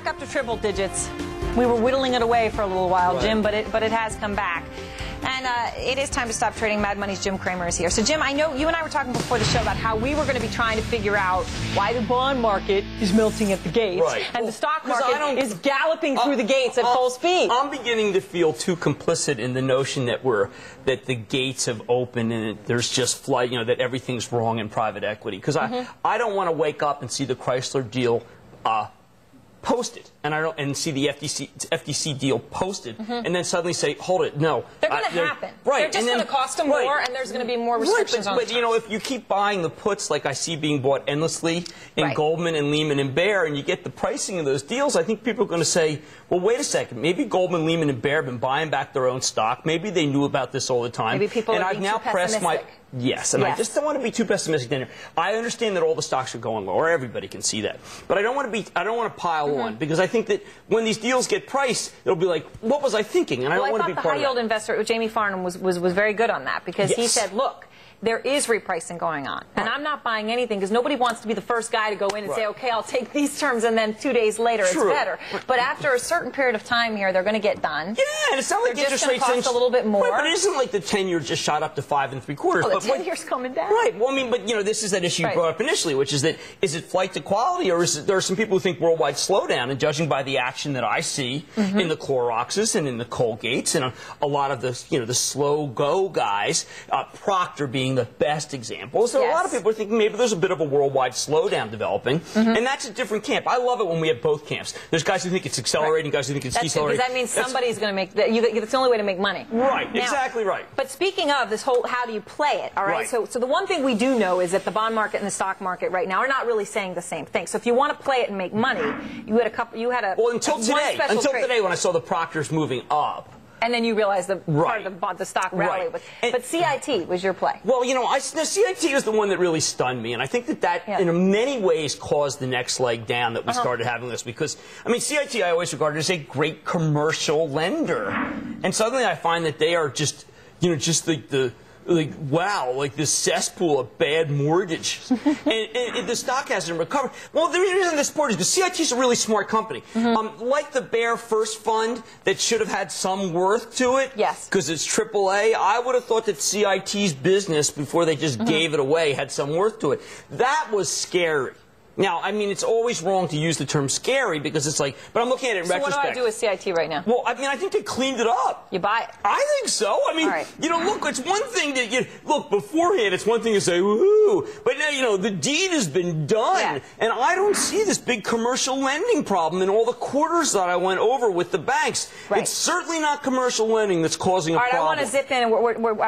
Up to triple digits. We were whittling it away for a little while, right. Jim, but it has come back. And it is time to stop trading. Mad Money's Jim Cramer is here. So, Jim, I know you and I were talking before the show about how we were going to be trying to figure out why the bond market is melting at the gates, right. and the stock market is galloping through the gates at full speed. I'm beginning to feel too complicit in the notion that that the gates have opened and there's just flight, that everything's wrong in private equity. Because I don't want to wake up and see the Chrysler deal posted, and see the FTC deal posted, and then suddenly say, hold it, no. They're going to happen. Right. They're just going to cost them more, and there's going to be more restrictions on But if you keep buying the puts like I see being bought endlessly in Goldman and Lehman and Bear, and you get the pricing of those deals, I think people are going to say, well, wait a second, maybe Goldman, Lehman, and Bear have been buying back their own stock. Maybe they knew about this all the time. Maybe people are being too pessimistic. Yes, and I just don't want to be too pessimistic there. I understand that all the stocks are going lower. Everybody can see that. But I don't want to pile on, because I think that when these deals get priced, it'll be like, what was I thinking? And I don't want to be part of that. I thought the high-yield investor, Jamie Farnham, was very good on that, because he said, look, there is repricing going on. And I'm not buying anything because nobody wants to be the first guy to go in and say, okay, I'll take these terms, and then 2 days later it's better. But after a certain period of time here, they're going to get done. Yeah, and it's not like interest rates cost a little bit more. Right, but it isn't like the 10-year just shot up to 5 3/4. Well, the 10-year's coming down. Right. Well, I mean, but this is that issue you brought up initially, which is that is it flight to quality, or is it, there are some people who think worldwide slowdown, and judging by the action that I see in the Cloroxes and in the Colgates and a lot of the the slow go guys, Procter being the best example. So a lot of people are thinking maybe there's a bit of a worldwide slowdown developing, and that's a different camp. I love it when we have both camps. There's guys who think it's accelerating, guys who think it's decelerating. Because that means somebody's going to make that. It's the only way to make money. Right, now, exactly right. But speaking of this whole, how do you play it? All right. So the one thing we do know is that the bond market and the stock market right now are not really saying the same thing. So if you want to play it and make money, you had a couple. You had a until today when I saw the Proctors moving up. And then you realized the part of the stock rally. But CIT was your play. Well, CIT was the one that really stunned me. And I think that in many ways caused the next leg down that we started having this. Because, I mean, CIT I always regarded as a great commercial lender. And suddenly I find that they are just, just like this cesspool of bad mortgage. and the stock hasn't recovered. Well, the reason this support is because CIT is a really smart company. Like the Bear First Fund that should have had some worth to it. Yes. Because it's AAA. I would have thought that CIT's business, before they just gave it away, had some worth to it. That was scary. Now, I mean, it's always wrong to use the term scary because it's like, but I'm looking at it in retrospect. So what do I do with CIT right now? Well, I mean, I think they cleaned it up. You buy it? I think so. I mean, look, it's one thing to, look, beforehand, it's one thing to say, woohoo, but now, the deed has been done, and I don't see this big commercial lending problem in all the quarters that I went over with the banks. It's certainly not commercial lending that's causing a problem. I want to zip in, I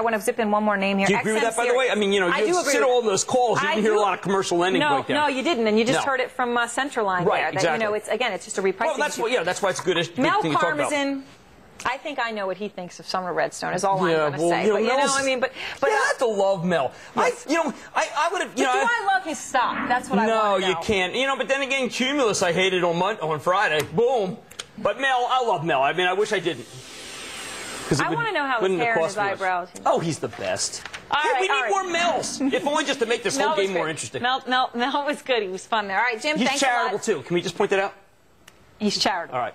want to zip in one more name here. Do you agree with that, by the way? I mean, you sit all those calls, you didn't hear a lot of commercial lending break down. No, you didn't. And you just heard it from Centerline there. That, exactly. It's just a repricing. Well, that's why it's good. Mel Carm is in. I think I know what he thinks of Summer Redstone. Is all I'm going to say. But I have to love Mel. I would have. Do I love his stock? That's what I want to know. No, you can't. But then again, Cumulus, I hated on Friday. Boom. But Mel, I love Mel. I mean, I wish I didn't. I want to know how his hair and his eyebrows. Oh, he's the best. We need more Mels, if only just to make this whole game more interesting. Mel was good. He was fun there. All right, Jim, thanks a lot. He's charitable, too. Can we just point that out? He's charitable. All right.